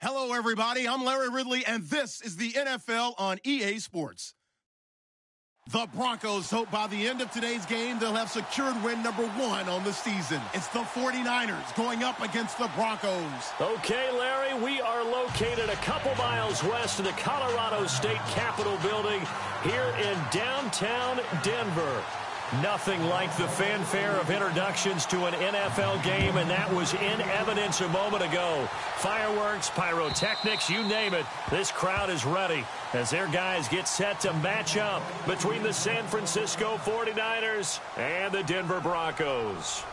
Hello, everybody. I'm Larry Ridley, and this is the NFL on EA Sports. The Broncos hope by the end of today's game they'll have secured win number 1 on the season. It's the 49ers going up against the Broncos. Okay, Larry, we are located a couple miles west of the Colorado State Capitol building here in downtown Denver. Nothing like the fanfare of introductions to an NFL game, and that was in evidence a moment ago. Fireworks, pyrotechnics, you name it. This crowd is ready as their guys get set to match up between the San Francisco 49ers and the Denver Broncos.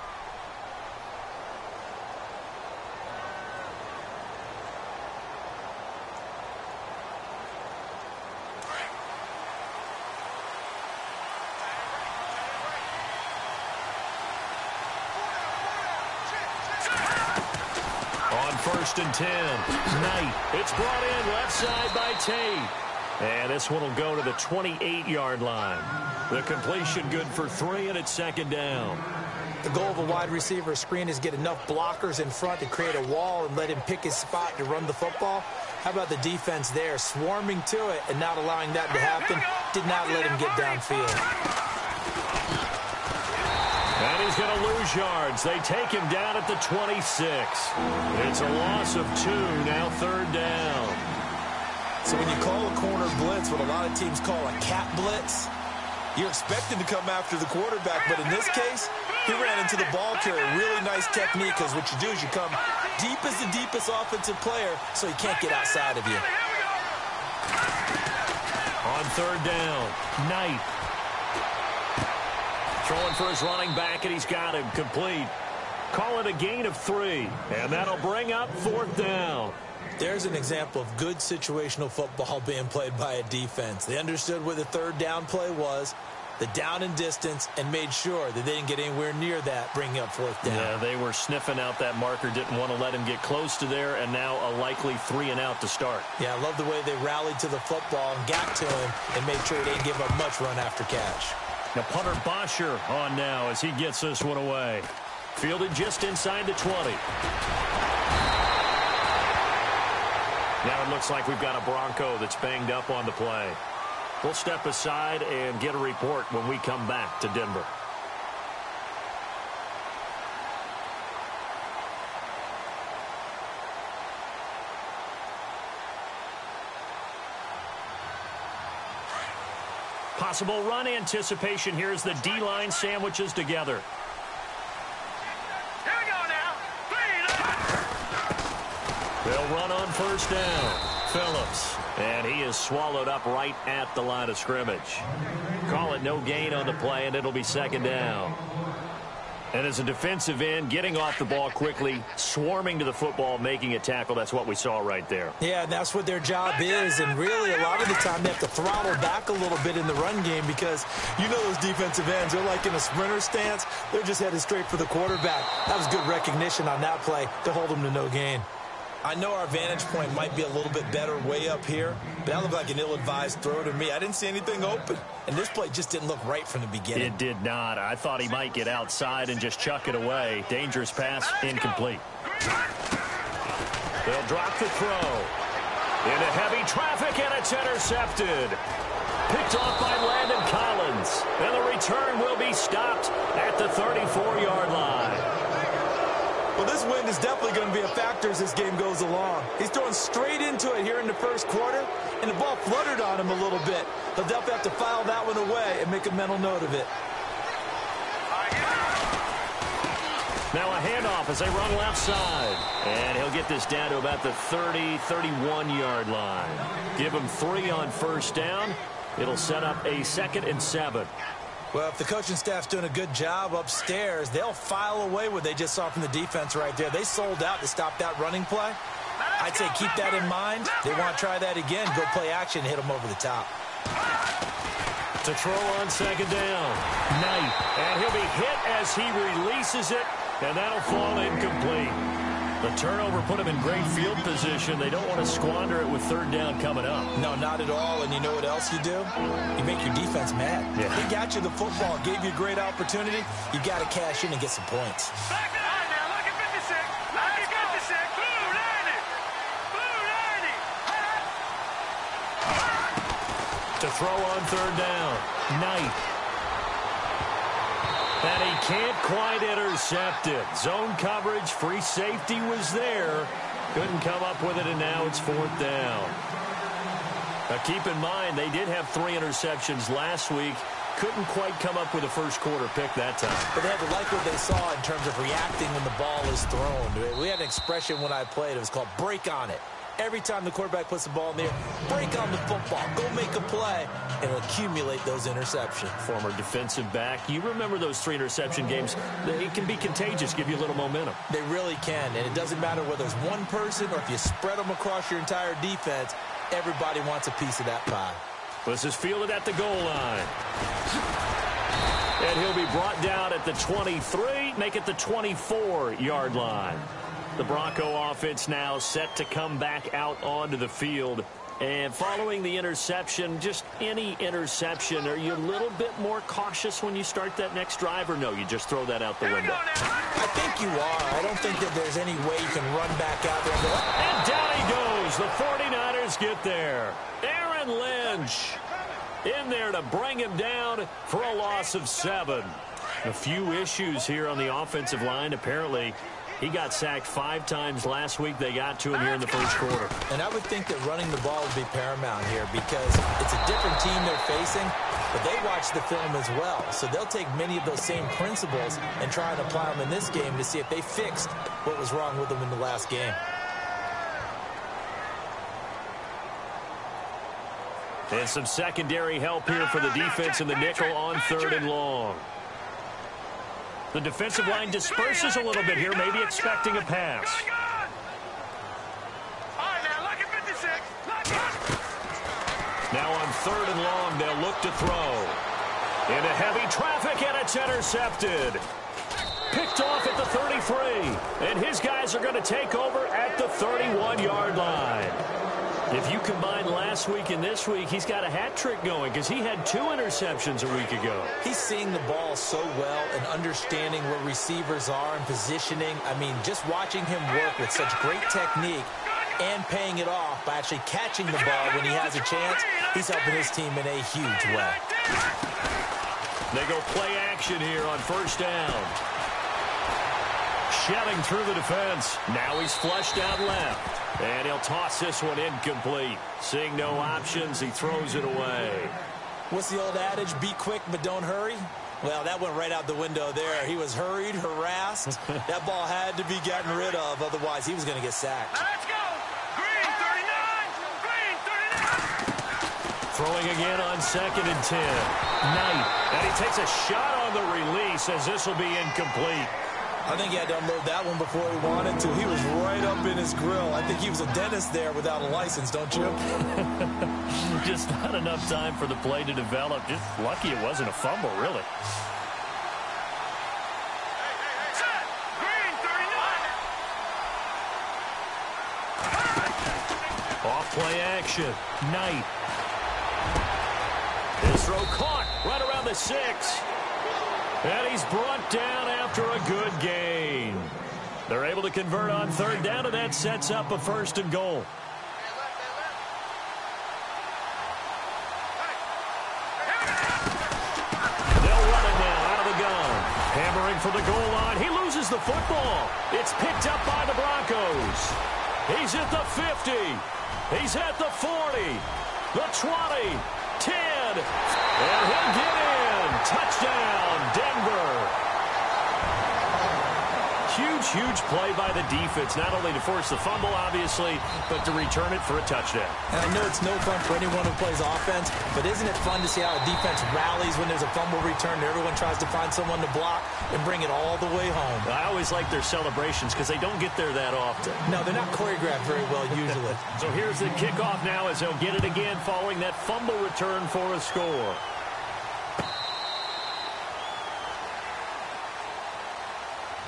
First and 10. Knight. It's brought in left side by Tate. And this one will go to the 28-yard line. The completion good for 3, and it's second down. The goal of a wide receiver screen is get enough blockers in front to create a wall and let him pick his spot to run the football. How about the defense there, swarming to it and not allowing that to happen? Did not let him get downfield. And he's going to lose yards. They take him down at the 26. It's a loss of 2, now third down. So when you call a corner blitz, what a lot of teams call a cat blitz, you're expected to come after the quarterback, but in this case, he ran into the ball carrier. Really nice technique, because what you do is you come deep as the deepest offensive player, so he can't get outside of you. On third down, Knight. Throwing for his running back, and he's got him complete. Call it a gain of 3, and that'll bring up fourth down. There's an example of good situational football being played by a defense. They understood where the third down play was, the down and distance, and made sure that they didn't get anywhere near that, bringing up fourth down. Yeah, they were sniffing out that marker, didn't want to let him get close to there, and now a likely 3 and out to start. Yeah, I love the way they rallied to the football and got to him and made sure they didn't give up much run after catch. Now punter Bosher on now as he gets this one away. Fielded just inside the 20. Now it looks like we've got a Bronco that's banged up on the play. We'll step aside and get a report when we come back to Denver. Possible run anticipation. Here's the D-line sandwiches together. Here we go now. They'll run on first down. Phillips. And he is swallowed up right at the line of scrimmage. Call it no gain on the play, and it'll be second down. And as a defensive end, getting off the ball quickly, swarming to the football, making a tackle, that's what we saw right there. Yeah, that's what their job is, and really a lot of the time they have to throttle back a little bit in the run game because you know those defensive ends, they're like in a sprinter stance. They're just headed straight for the quarterback. That was good recognition on that play to hold them to no gain. I know our vantage point might be a little bit better way up here, but that looked like an ill-advised throw to me. I didn't see anything open, and this play just didn't look right from the beginning. It did not. I thought he might get outside and just chuck it away. Dangerous pass, incomplete. They'll drop the throw. Into heavy traffic, and it's intercepted. Picked off by Landon Collins, and the return will be stopped at the 34-yard line. Well, this wind is definitely going to be a factor as this game goes along. He's throwing straight into it here in the first quarter, and the ball fluttered on him a little bit. He'll definitely have to file that one away and make a mental note of it. Now a handoff as they run left side. And he'll get this down to about the 30, 31-yard line. Give him 3 on first down. It'll set up a 2nd and 7. Well, if the coaching staff's doing a good job upstairs, they'll file away what they just saw from the defense right there. They sold out to stop that running play. I'd say keep that in mind. They want to try that again. Go play action and hit them over the top. To throw on second down. Knight. And he'll be hit as he releases it, and that'll fall incomplete. The turnover put him in great field position. They don't want to squander it with third down coming up. No, not at all. And you know what else you do? You make your defense mad. Yeah. He got you the football, gave you a great opportunity. You got to cash in and get some points. Back it on now. Look at 56. Look at 56. Blue 90. Blue To throw on third down. Knight. And he can't quite intercept it. Zone coverage, free safety was there. Couldn't come up with it, and now it's fourth down. Now keep in mind, they did have 3 interceptions last week. Couldn't quite come up with a first quarter pick that time. But they had to like what they saw in terms of reacting when the ball is thrown. We had an expression when I played. It was called break on it. Every time the quarterback puts the ball in the air, break on the football, go make a play, and accumulate those interceptions. Former defensive back. You remember those 3 interception games. It can be contagious, give you a little momentum. They really can, and it doesn't matter whether it's one person or if you spread them across your entire defense, everybody wants a piece of that pie. This is fielded at the goal line. And he'll be brought down at the 23, make it the 24-yard line. The Bronco offense now set to come back out onto the field. And following the interception, just any interception, are you a little bit more cautious when you start that next drive, or no, you just throw that out the window? I think you are. I don't think that there's any way you can run back out there. And down he goes. The 49ers get there. Aaron Lynch in there to bring him down for a loss of 7. A few issues here on the offensive line. Apparently, he got sacked 5 times last week. They got to him here in the first quarter. And I would think that running the ball would be paramount here because it's a different team they're facing, but they watch the film as well. So they'll take many of those same principles and try and apply them in this game to see if they fixed what was wrong with them in the last game. And some secondary help here for the defense in the nickel on 3rd and long. The defensive line disperses a little bit here, maybe expecting a pass. Now on 3rd and long, they'll look to throw. Into heavy traffic, and it's intercepted. Picked off at the 33. And his guys are going to take over at the 31-yard line. If you combine last week and this week, he's got a hat trick going because he had 2 interceptions a week ago. He's seeing the ball so well and understanding where receivers are and positioning. I mean, just watching him work with such great technique and paying it off by actually catching the ball when he has a chance, he's helping his team in a huge way. They go play action here on 1st down. Shelling through the defense. Now he's flushed out left. And he'll toss this one incomplete. Seeing no options, he throws it away. What's the old adage? Be quick, but don't hurry? Well, that went right out the window there. He was hurried, harassed. That ball had to be gotten rid of. Otherwise, he was going to get sacked. Let's go. Green 39. Green 39. Throwing again on 2nd and 10. Knight. And he takes a shot on the release as this will be incomplete. I think he had to unload that one before he wanted to. He was right up in his grill. I think he was a dentist there without a license, don't you? Just not enough time for the play to develop. Just lucky it wasn't a fumble, really. Set. Green 39. Off play action. Knight. His throw caught right around the 6. And he's brought down after a good gain. They're able to convert on 3rd down, and that sets up a 1st and goal. They'll run it now out of the gun. Hammering for the goal line. He loses the football. It's picked up by the Broncos. He's at the 50. He's at the 40. The 20. 10. And he'll get in. Touchdown, Denver. Huge play by the defense, not only to force the fumble, obviously, but to return it for a touchdown. And I know it's no fun for anyone who plays offense, but isn't it fun to see how a defense rallies when there's a fumble return and everyone tries to find someone to block and bring it all the way home? I always like their celebrations because they don't get there that often. No, they're not choreographed very well usually. So here's the kickoff now as they'll get it again following that fumble return for a score.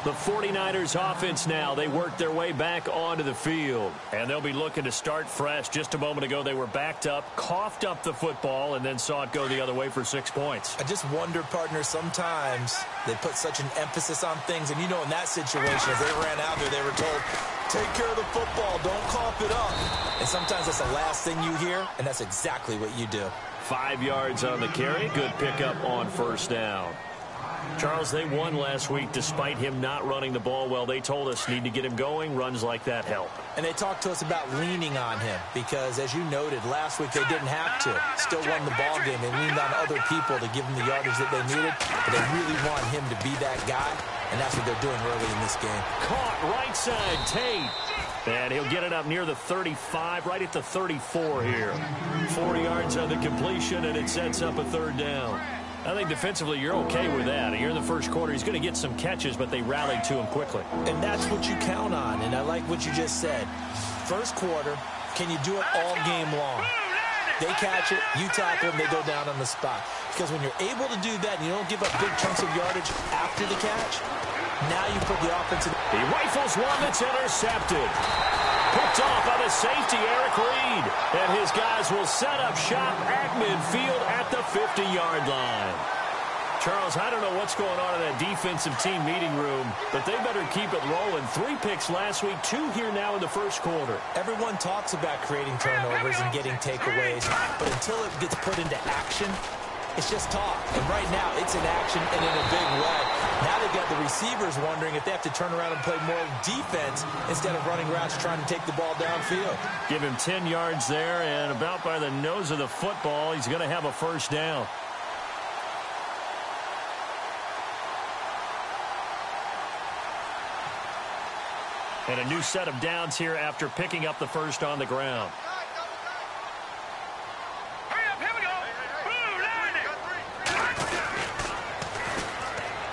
The 49ers offense now, they work their way back onto the field. And they'll be looking to start fresh. Just a moment ago, they were backed up, coughed up the football, and then saw it go the other way for 6 points. I just wonder, partner, sometimes they put such an emphasis on things. And, you know, in that situation, as they ran out there, they were told, take care of the football, don't cough it up. And sometimes that's the last thing you hear, and that's exactly what you do. 5 yards on the carry. Good pickup on first down. Charles, they won last week despite him not running the ball well. They told us need to get him going. Runs like that help. And they talked to us about leaning on him because, as you noted, last week they didn't have to. Still won the ball game. They leaned on other people to give them the yardage that they needed, but they really want him to be that guy, and that's what they're doing early in this game. Caught right side, Tate. And he'll get it up near the 35, right at the 34 here. 4 yards on the completion, and it sets up a third down. I think defensively you're okay with that. Here in the first quarter, he's going to get some catches, but they rallied to him quickly. And that's what you count on, and I like what you just said. First quarter, can you do it all game long? They catch it, you tackle them, they go down on the spot. Because when you're able to do that and you don't give up big chunks of yardage after the catch, now you put the offense in. He rifles one that's intercepted. Picked off by the safety, Eric Reed. And his guys will set up shop at midfield at the 50-yard line. Charles, I don't know what's going on in that defensive team meeting room, but they better keep it rolling. 3 picks last week, 2 here now in the first quarter. Everyone talks about creating turnovers and getting takeaways, but until it gets put into action, it's just talk. And right now, it's in action and in a big way. Now they've got the receivers wondering if they have to turn around and play more defense instead of running routes trying to take the ball downfield. Give him 10 yards there, and about by the nose of the football, he's going to have a first down. And a new set of downs here after picking up the first on the ground.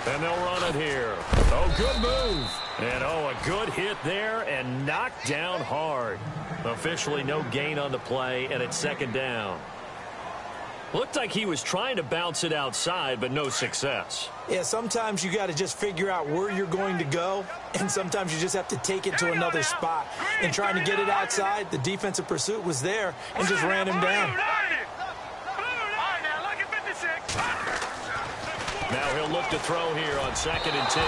And they'll run it here. Oh, good move. And, oh, a good hit there and knocked down hard. Officially no gain on the play, and it's second down. Looked like he was trying to bounce it outside, but no success. Yeah, sometimes you got to just figure out where you're going to go, and sometimes you just have to take it to another spot. And trying to get it outside, the defensive pursuit was there and just ran him down. Now he'll look to throw here on 2nd and 10.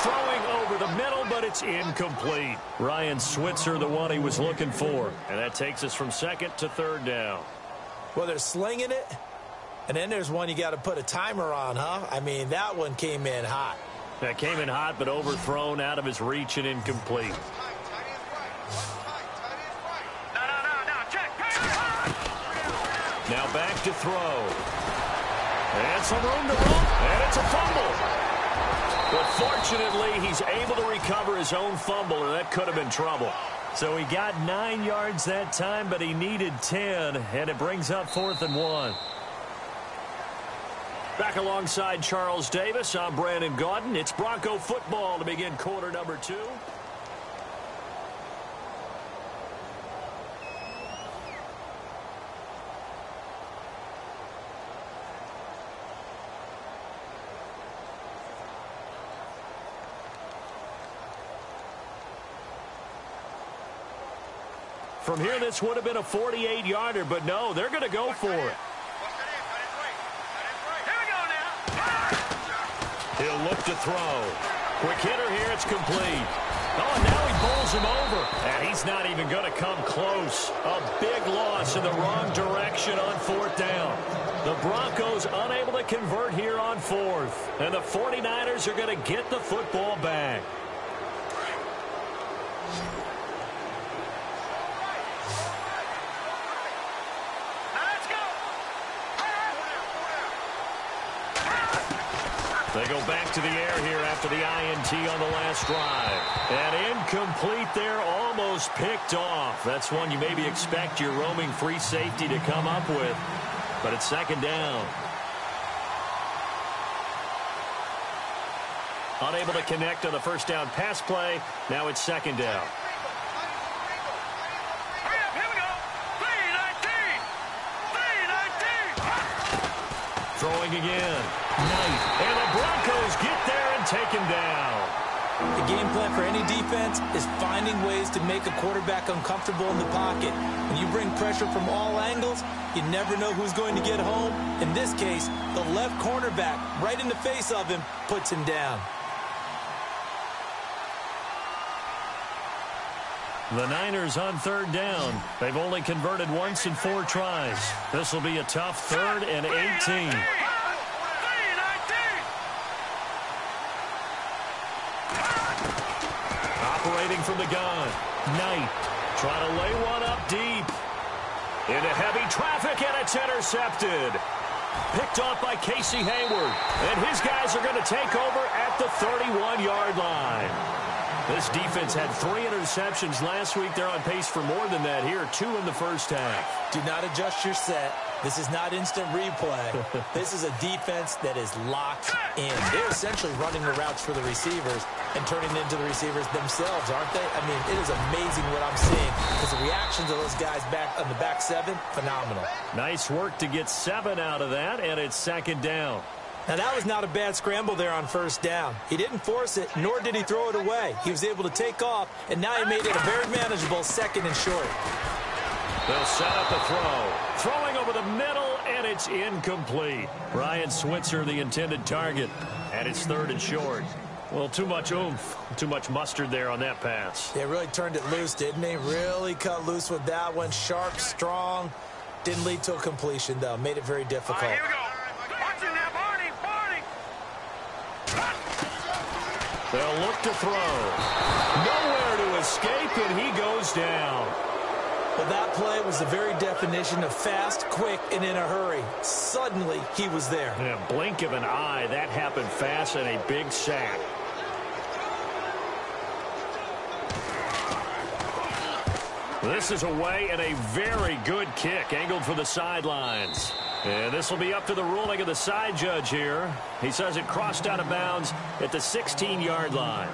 Throwing over the middle, but it's incomplete. Ryan Switzer, the one he was looking for. And that takes us from 2nd to 3rd down. Well, they're slinging it, and then there's one you got to put a timer on, huh? I mean, that one came in hot. That came in hot, but overthrown, out of his reach, and incomplete. Now back to throw. And some room to run, and it's a fumble. But fortunately, he's able to recover his own fumble, or that could have been trouble. So he got 9 yards that time, but he needed 10, and it brings up 4th and 1. Back alongside Charles Davis, I'm Brandon Gaudin. It's Bronco football to begin quarter number 2. From here, this would have been a 48-yarder, but no, they're going to go for it. He'll look to throw. Quick hitter here, it's complete. Oh, and now he bowls him over, and he's not even going to come close. A big loss in the wrong direction on 4th down. The Broncos unable to convert here on 4th, and the 49ers are going to get the football back. They go back to the air here after the INT on the last drive. And incomplete there, almost picked off. That's one you maybe expect your roaming free safety to come up with. But it's 2nd down. Unable to connect on the first down pass play. Now it's 2nd down. Throwing again. Knight. And the Broncos get there and take him down. The game plan for any defense is finding ways to make a quarterback uncomfortable in the pocket. When you bring pressure from all angles, you never know who's going to get home. In this case, the left cornerback, right in the face of him, puts him down. The Niners on third down. They've only converted once in 4 tries. This will be a tough 3rd and 18. Operating from the gun. Knight trying to lay one up deep. Into heavy traffic, and it's intercepted. Picked off by Casey Hayward. And his guys are going to take over at the 31-yard line. This defense had 3 interceptions last week. They're on pace for more than that here. 2 in the first half. Do not adjust your set. This is not instant replay. This is a defense that is locked in. They're essentially running the routes for the receivers and turning into the receivers themselves, aren't they? I mean, it is amazing what I'm seeing because the reactions of those guys back on the back 7, phenomenal. Nice work to get 7 out of that, and it's 2nd down. Now, that was not a bad scramble there on 1st down. He didn't force it, nor did he throw it away. He was able to take off, and now he made it a very manageable 2nd and short. They'll set up the throw. Throwing over the middle, and it's incomplete. Ryan Switzer, the intended target, and it's 3rd and short. Well, too much oomph, too much mustard there on that pass. They really turned it loose, didn't they? Really cut loose with that one. Sharp, strong. Didn't lead to a completion, though. Made it very difficult. Here we go. Watching that, Barney. They'll look to throw. Nowhere to escape, and he goes down. Well, that play was the very definition of fast, quick, and in a hurry. Suddenly, he was there. In a blink of an eye, that happened fast, and a big sack. This is away, and a very good kick, angled for the sidelines. And this will be up to the ruling of the side judge here. He says it crossed out of bounds at the 16-yard line.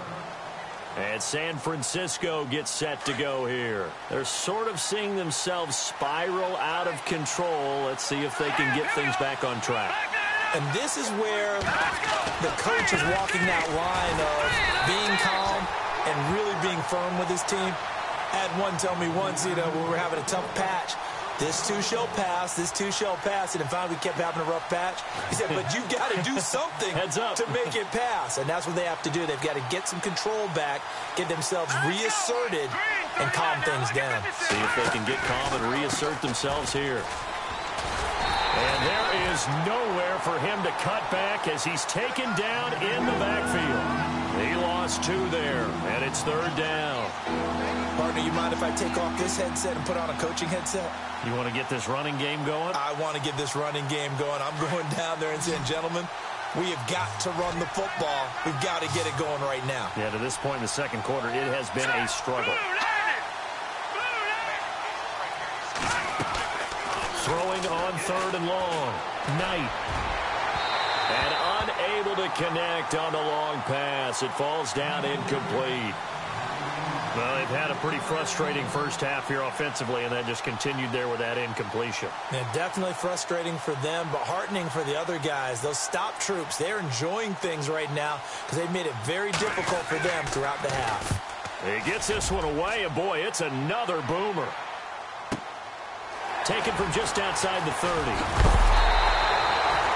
And San Francisco gets set to go here. They're sort of seeing themselves spiral out of control. Let's see if they can get things back on track. And this is where the coach is walking that line of being calm and really being firm with his team. I had one tell me once, when we were having a tough patch, this too shall pass, this too shall pass. And finally we kept having a rough patch. He said, but you've got to do something Heads up. to make it pass. And that's what they have to do. They've got to get some control back, get themselves reasserted, and calm things down. See if they can get calm and reassert themselves here. And there is nowhere for him to cut back as he's taken down in the backfield. He lost 2 there, and it's 3rd down. Partner, you mind if I take off this headset and put on a coaching headset? You want to get this running game going? I want to get this running game going. I'm going down there and saying, gentlemen, we have got to run the football. We've got to get it going right now. Yeah, to this point in the second quarter, it has been a struggle. Throwing on 3rd and long. Knight. And unable to connect on the long pass. It falls down incomplete. Well, they've had a pretty frustrating first half here offensively, and then just continued there with that incompletion. Yeah, definitely frustrating for them, but heartening for the other guys. Those stop troops, they're enjoying things right now because they've made it very difficult for them throughout the half. He gets this one away, and boy, it's another boomer. Taken from just outside the 30.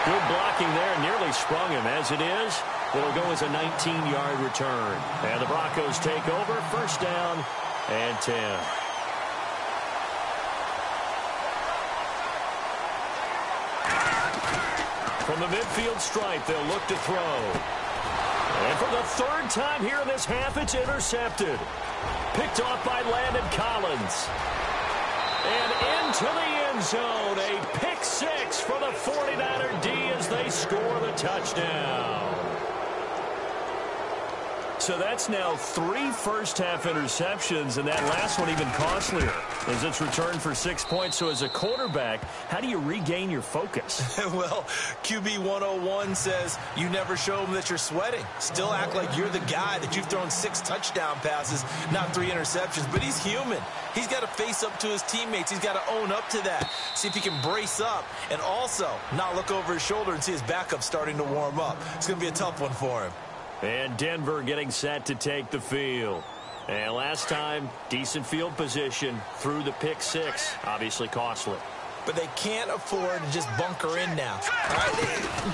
Good blocking there, nearly sprung him. As it is, it'll go as a 19-yard return. And the Broncos take over, 1st down and 10. From the midfield stripe, they'll look to throw. And for the 3rd time here in this half, it's intercepted. Picked off by Landon Collins. And into the end zone, a pick 6 for the 49er D as they score the touchdown. So that's now 3 first-half interceptions, and that last one even costlier as it's returned for 6 points. So as a quarterback, how do you regain your focus? Well, QB 101 says you never show them that you're sweating. Still act like you're the guy, that you've thrown 6 touchdown passes, not 3 interceptions. But he's human. He's got to face up to his teammates. He's got to own up to that. See if he can brace up and also not look over his shoulder and see his backup starting to warm up. It's going to be a tough one for him. And Denver getting set to take the field. And last time, decent field position through the pick 6. Obviously costly. But they can't afford to just bunker in now. All right?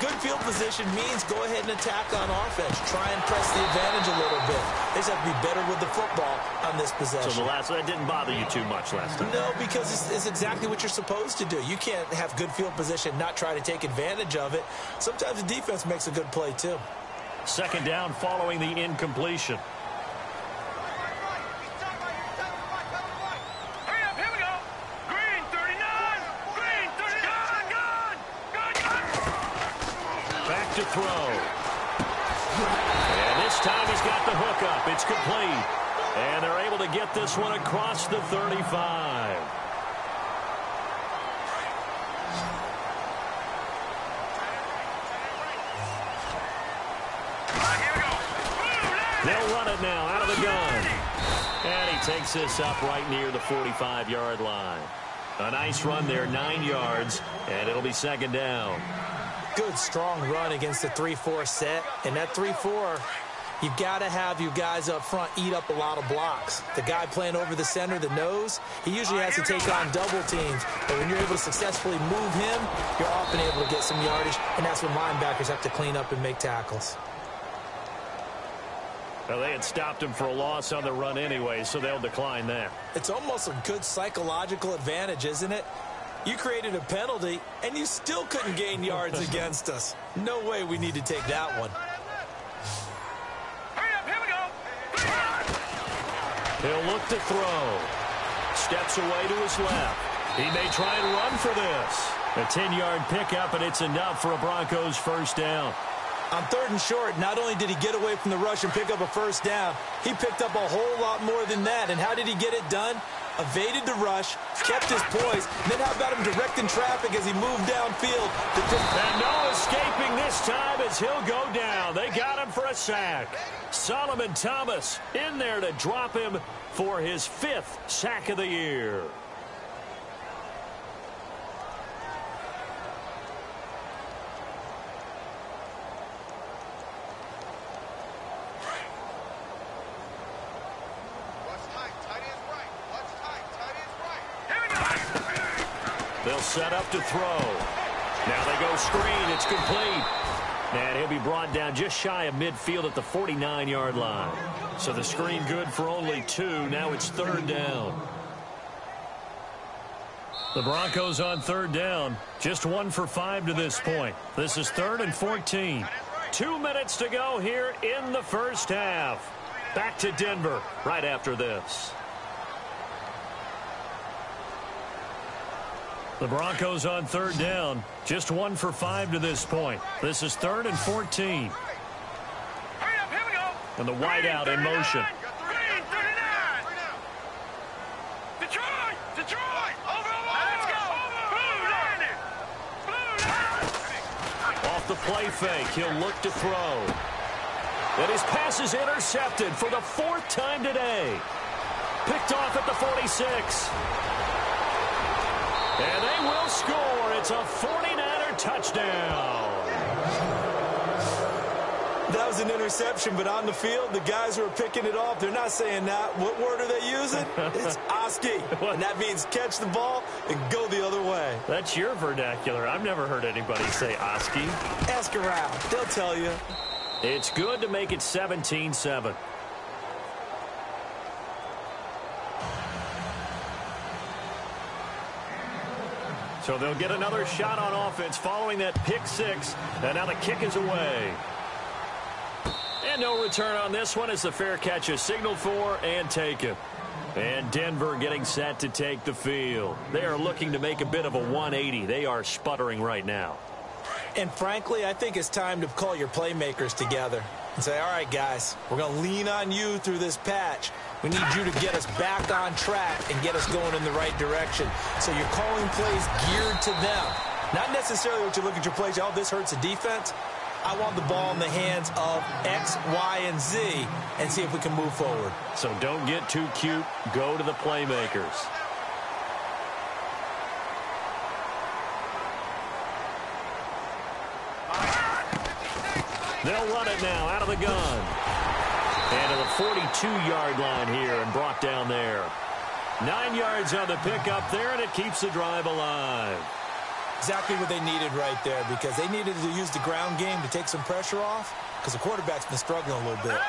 Good field position means go ahead and attack on offense. Try and press the advantage a little bit. They just have to be better with the football on this possession. So that didn't bother you too much last time? No, because it's exactly what you're supposed to do. You can't have good field position and not try to take advantage of it. Sometimes the defense makes a good play, too. Second down following the incompletion. To throw. And this time he's got the hook up. It's complete. And they're able to get this one across the 35. They'll run it now out of the gun. And he takes this up right near the 45-yard line. A nice run there, 9 yards, and it'll be second down. Good, strong run against the 3-4 set. And that 3-4, you've got to have you guys up front eat up a lot of blocks. The guy playing over the center, the nose, he usually has to take on double teams. But when you're able to successfully move him, you're often able to get some yardage, and that's when linebackers have to clean up and make tackles. Well, they had stopped him for a loss on the run anyway, so they'll decline that. It's almost a good psychological advantage, isn't it? You created a penalty, and you still couldn't gain yards against us. No way we need to take that one. Here we go. He'll look to throw. Steps away to his left. He may try and run for this. A 10-yard pickup, and it's enough for a Broncos first down. On 3rd and short, not only did he get away from the rush and pick up a first down, he picked up a whole lot more than that. And how did he get it done? Evaded the rush, kept his poise, and then how about him directing traffic as he moved downfield? And no escaping this time as he'll go down. They got him for a sack. Solomon Thomas in there to drop him for his 5th sack of the year. They'll set up to throw. Now they go screen. It's complete. And he'll be brought down just shy of midfield at the 49-yard line. So the screen good for only 2. Now it's 3rd down. The Broncos on 3rd down. Just 1 for 5 to this point. This is 3rd and 14. 2 minutes to go here in the first half. Back to Denver right after this. The Broncos on 3rd down. Just 1 for 5 to this point. This is 3rd and 14. And the wideout in motion. Off the play fake, he'll look to throw. And his pass is intercepted for the 4th time today. Picked off at the 46. And they will score. It's a 49er touchdown. That was an interception, but on the field, the guys who are picking it off, they're not saying that. What word are they using? It's Oski. And that means catch the ball and go the other way. That's your vernacular. I've never heard anybody say Oski. Ask around. They'll tell you. It's good to make it 17-7. So they'll get another shot on offense following that pick 6. And now the kick is away. And no return on this one as the fair catch is signaled for and taken. And Denver getting set to take the field. They are looking to make a bit of a 180. They are sputtering right now. And frankly, I think it's time to call your playmakers together and say, all right, guys, we're going to lean on you through this patch. We need you to get us back on track and get us going in the right direction. So you're calling plays geared to them. Not necessarily what you look at your plays, oh, this hurts the defense. I want the ball in the hands of X, Y, and Z and see if we can move forward. So don't get too cute. Go to the playmakers. They'll run it now out of the gun. And to the 42-yard line here and brought down there. 9 yards on the pickup there, and it keeps the drive alive. Exactly what they needed right there, because they needed to use the ground game to take some pressure off because the quarterback's been struggling a little bit.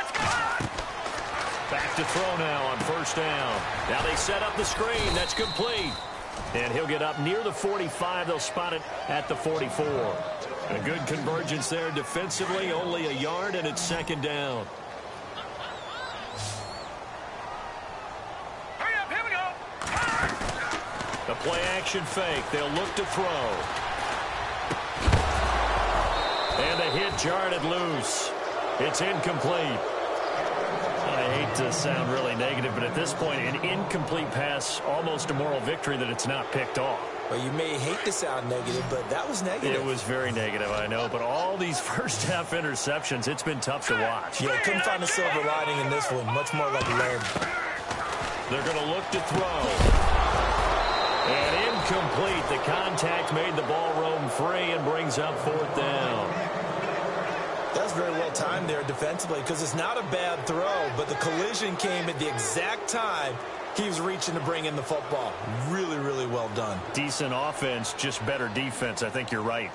back to throw now on first down. Now they set up the screen. That's complete. And he'll get up near the 45. They'll spot it at the 44. A good convergence there defensively. Only a yard, and it's second down. Hurry up, here we go. The play action fake. They'll look to throw. And the hit jarred it loose. It's incomplete. I hate to sound really negative, but at this point, an incomplete pass, almost a moral victory that it's not picked off. Well, you may hate to sound negative, but that was negative. It was very negative, I know, but all these first-half interceptions, it's been tough to watch. Yeah, couldn't find a silver lining in this one. Much more like lead. They're going to look to throw. And incomplete. The contact made the ball roam free and brings up fourth down. That's very well timed there defensively because it's not a bad throw, but the collision came at the exact time he was reaching to bring in the football. Really, really well done. Decent offense, just better defense. I think you're right.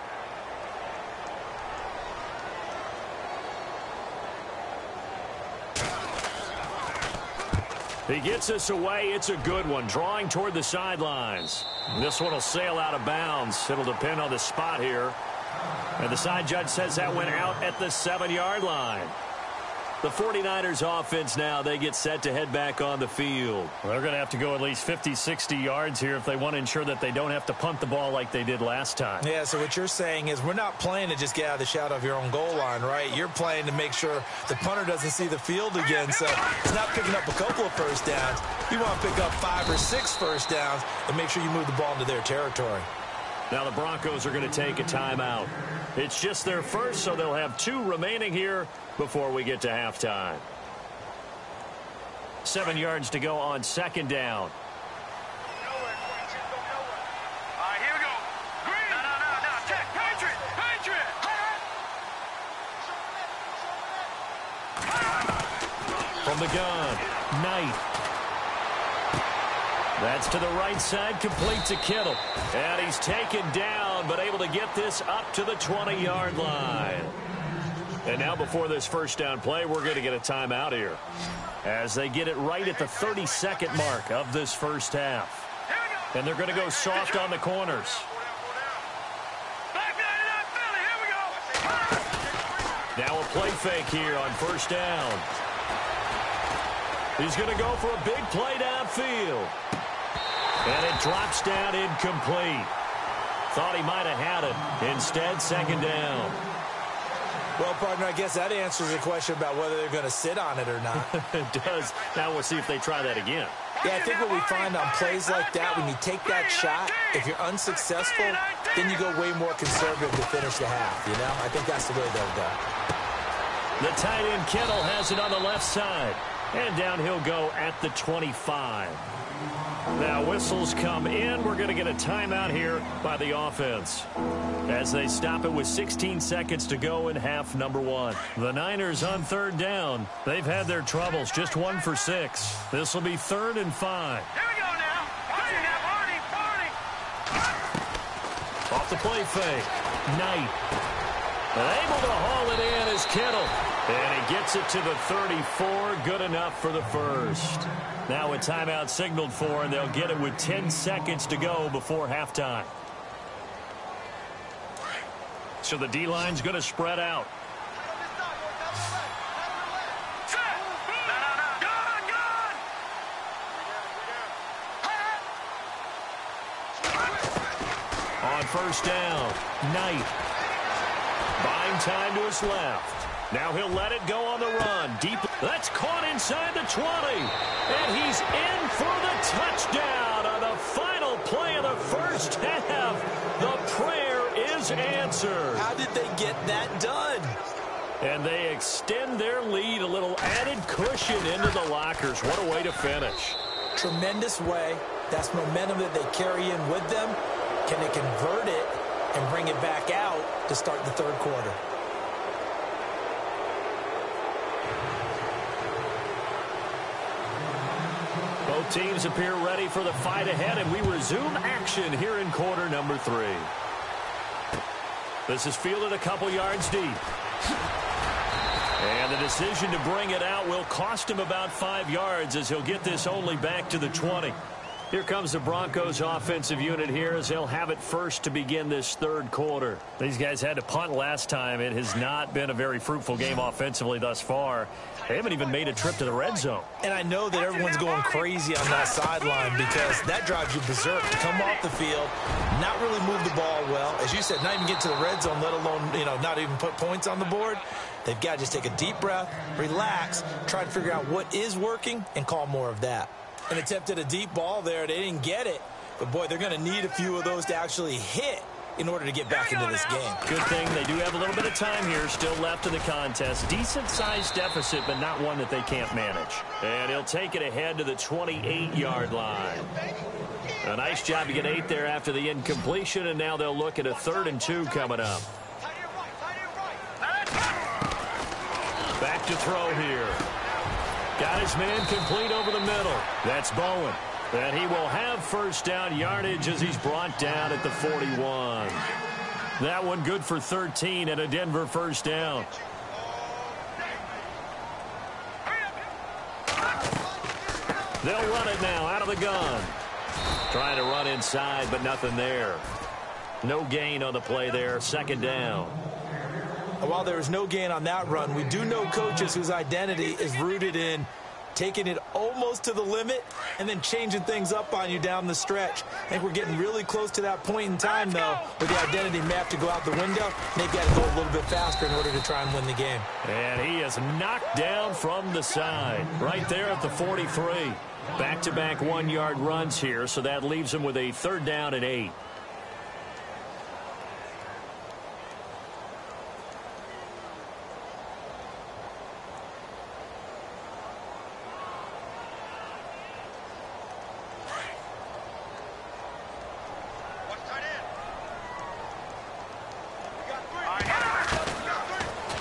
He gets us away. It's a good one. Drawing toward the sidelines. This one will sail out of bounds. It'll depend on the spot here. And the side judge says that went out at the 7-yard line. The 49ers offense now, they get set to head back on the field. Well, they're going to have to go at least 50, 60 yards here if they want to ensure that they don't have to punt the ball like they did last time. Yeah, so what you're saying is we're not playing to just get out of the shadow of your own goal line, right? You're playing to make sure the punter doesn't see the field again. So it's not picking up a couple of first downs. You want to pick up 5 or 6 first downs and make sure you move the ball into their territory. Now the Broncos are going to take a timeout. It's just their first, so they'll have 2 remaining here before we get to halftime. 7 yards to go on second down. All right, here we go. Green. No. Check. Patriot. From the gun, Knight. That's to the right side, complete to Kittle. And he's taken down, but able to get this up to the 20-yard line. And now before this first down play, we're going to get a timeout here as they get it right at the 32nd mark of this first half. And they're going to go soft on the corners. Now a play fake here on first down. He's going to go for a big play downfield. And it drops down incomplete. Thought he might have had it. Instead, second down. Well, partner, I guess that answers the question about whether they're going to sit on it or not. It does. Now we'll see if they try that again. Yeah, I think what we find on plays like that, when you take that shot, if you're unsuccessful, then you go way more conservative to finish the half, you know? I think that's the way they'll go. The tight end Kittle has it on the left side. And down he'll go at the 25. Now whistles come in. We're going to get a timeout here by the offense as they stop it with 16 seconds to go in half number 1. The Niners on third down. They've had their troubles, just 1 for 6. This will be 3rd and 5. Here we go now. Party. Off the play fake. Knight. Able to haul it in is Kittle. And he gets it to the 34. Good enough for the first. Now a timeout signaled for, and they'll get it with 10 seconds to go before halftime. So the D-line's going to spread out. On first down, Knight. Buying time to his left. Now he'll let it go on the run. Deep. That's caught inside the 20. And he's in for the touchdown on the final play of the first half. The prayer is answered. How did they get that done? And they extend their lead, a little added cushion into the lockers. What a way to finish. Tremendous way. That's momentum that they carry in with them. Can they convert it and bring it back out to start the third quarter? Both teams appear ready for the fight ahead, and we resume action here in quarter number 3. This is fielded a couple yards deep. And the decision to bring it out will cost him about 5 yards as he'll get this only back to the 20. Here comes the Broncos offensive unit here as they'll have it first to begin this third quarter. These guys had to punt last time. It has not been a very fruitful game offensively thus far. They haven't even made a trip to the red zone. And I know that everyone's going crazy on that sideline because that drives you berserk to come off the field, not really move the ball well. As you said, not even get to the red zone, let alone, not even put points on the board. They've got to just take a deep breath, relax, try to figure out what is working, and call more of that. An attempt at a deep ball there. They didn't get it. But, boy, they're going to need a few of those to actually hit in order to get back into this game. Good thing they do have a little bit of time here still left in the contest. Decent-sized deficit, but not one that they can't manage. And he'll take it ahead to the 28-yard line. A nice job to get 8 there after the incompletion, and now they'll look at a 3rd and 2 coming up. Back to throw here. Got his man complete over the middle. That's Bowen. And he will have first down yardage as he's brought down at the 41. That one good for 13 and a Denver first down. They'll run it now out of the gun. Trying to run inside, but nothing there. No gain on the play there. Second down. While there is no gain on that run, we do know coaches whose identity is rooted in taking it almost to the limit and then changing things up on you down the stretch. I think we're getting really close to that point in time, though, where the identity may have to go out the window. They've got to go a little bit faster in order to try and win the game. And he is knocked down from the side right there at the 43. Back-to-back 1-yard runs here, so that leaves him with a 3rd down and 8.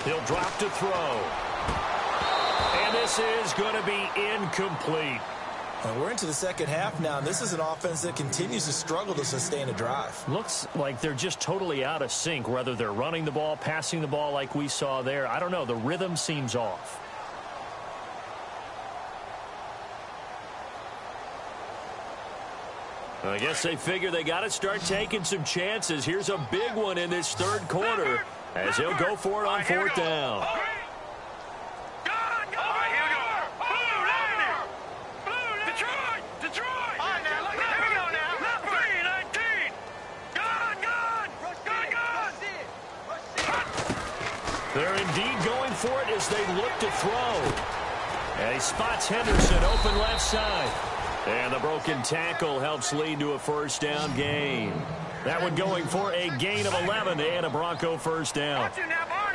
He'll drop to throw. And this is going to be incomplete. We're into the second half now, and this is an offense that continues to struggle to sustain a drive. Looks like they're just totally out of sync, whether they're running the ball, passing the ball like we saw there. I don't know. The rhythm seems off. I guess they figure they got to start taking some chances. Here's a big one in this third quarter as he'll go for it on 4th down. They're indeed going for it as they look to throw. And he spots Henderson open left side. And the broken tackle helps lead to a first down gain. That one going for a gain of 11 and a Bronco first down.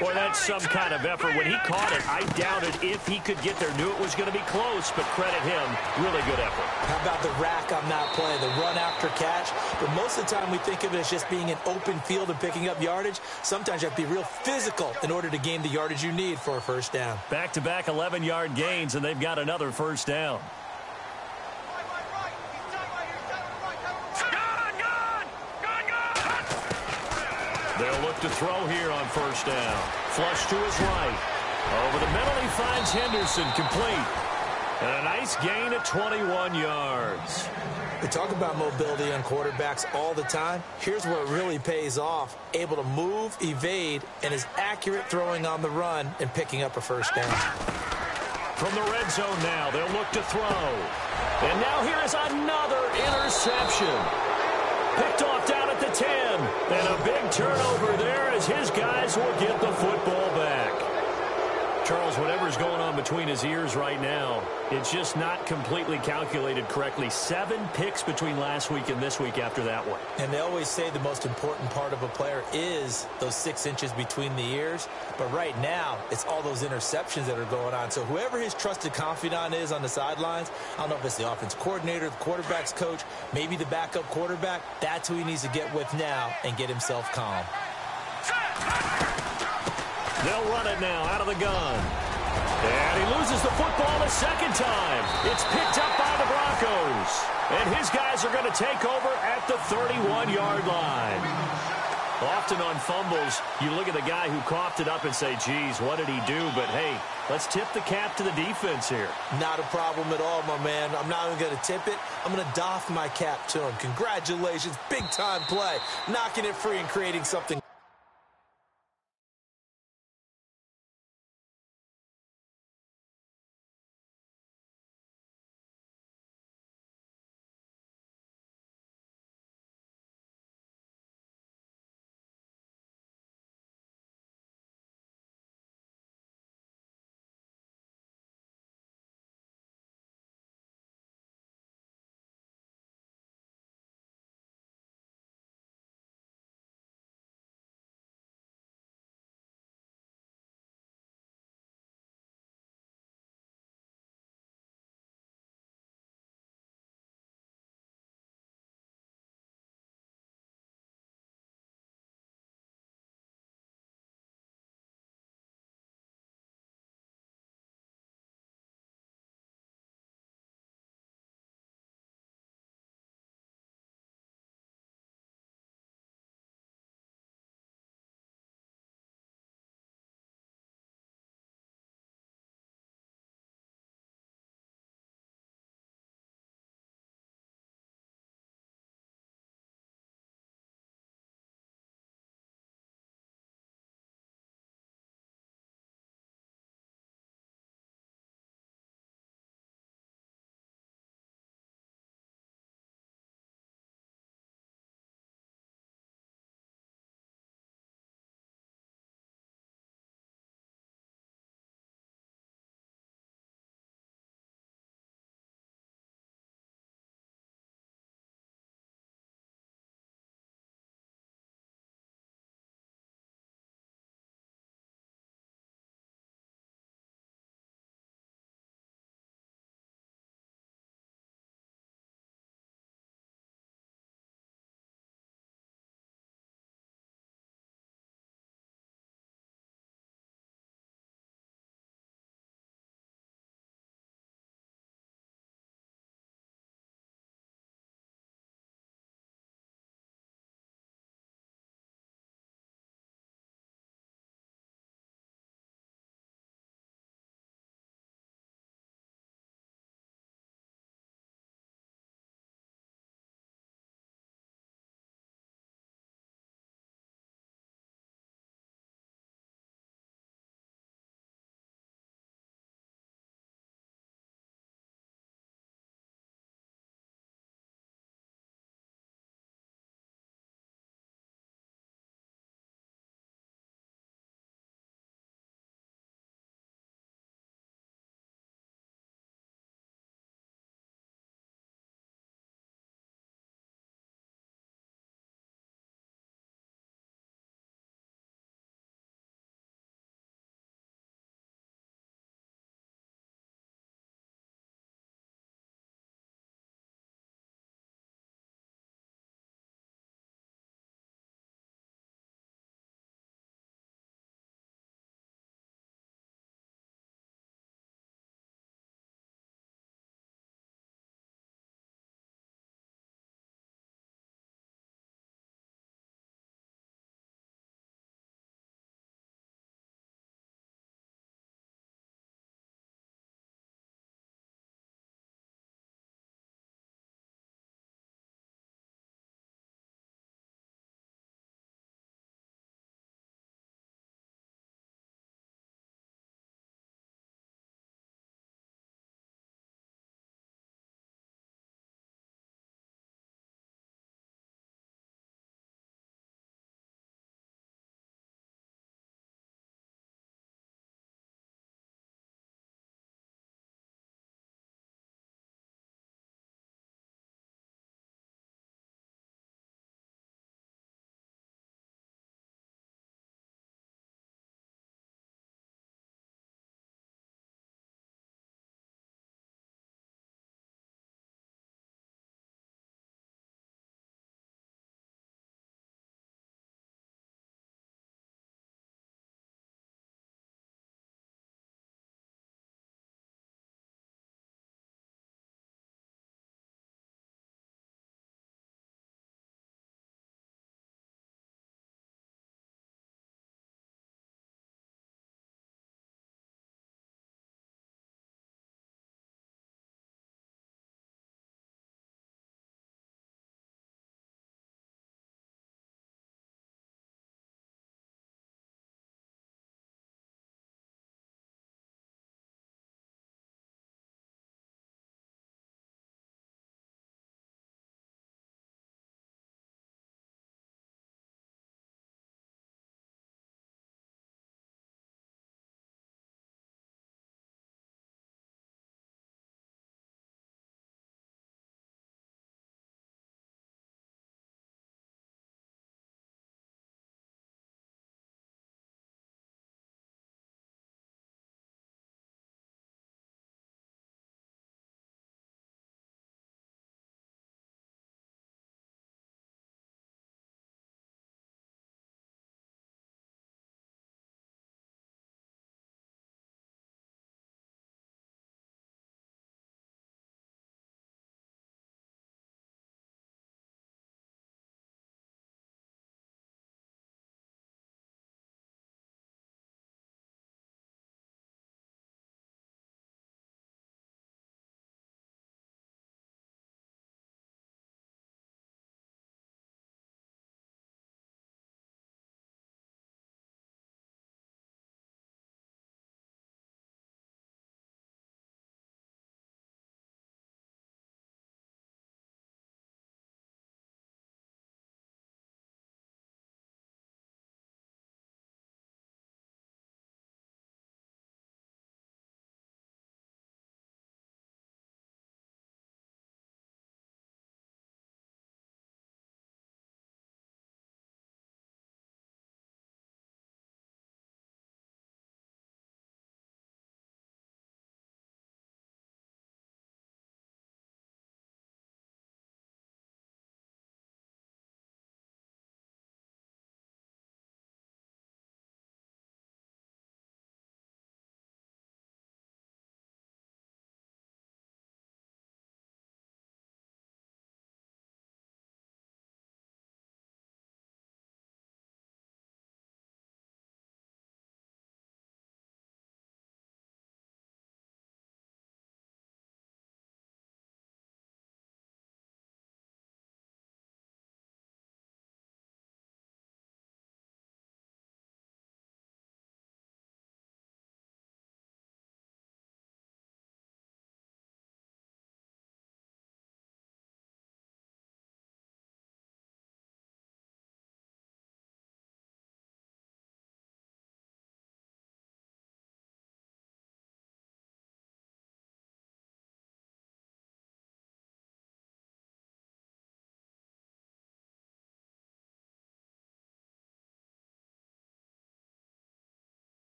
Boy, that's some kind of effort. When he caught it, I doubted if he could get there. Knew it was going to be close, but credit him. Really good effort. How about the rack on that play, the run after catch? But most of the time we think of it as just being an open field and picking up yardage. Sometimes you have to be real physical in order to gain the yardage you need for a first down. Back-to-back 11-yard gains, and they've got another first down. They'll look to throw here on first down. Flush to his right. Over the middle, he finds Henderson complete. And a nice gain at 21 yards. We talk about mobility on quarterbacks all the time. Here's where it really pays off. Able to move, evade, and is accurate throwing on the run and picking up a first down. From the red zone now, they'll look to throw. And now here is another interception. Picked off down at the 10. And a big turnover there as his guys will get the football back. Charles, whatever's going on between his ears right now, it's just not completely calculated correctly. 7 picks between last week and this week after that one. And they always say the most important part of a player is those 6 inches between the ears. But right now, it's all those interceptions that are going on. So whoever his trusted confidant is on the sidelines, I don't know if it's the offense coordinator, the quarterback's coach, maybe the backup quarterback, that's who he needs to get with now and get himself calm. They'll run it now out of the gun. And he loses the football a second time. It's picked up by the Broncos. And his guys are going to take over at the 31-yard line. Often on fumbles, you look at the guy who coughed it up and say, geez, what did he do? But, hey, let's tip the cap to the defense here. Not a problem at all, my man. I'm not even going to tip it. I'm going to doff my cap to him. Congratulations. Big-time play. Knocking it free and creating something.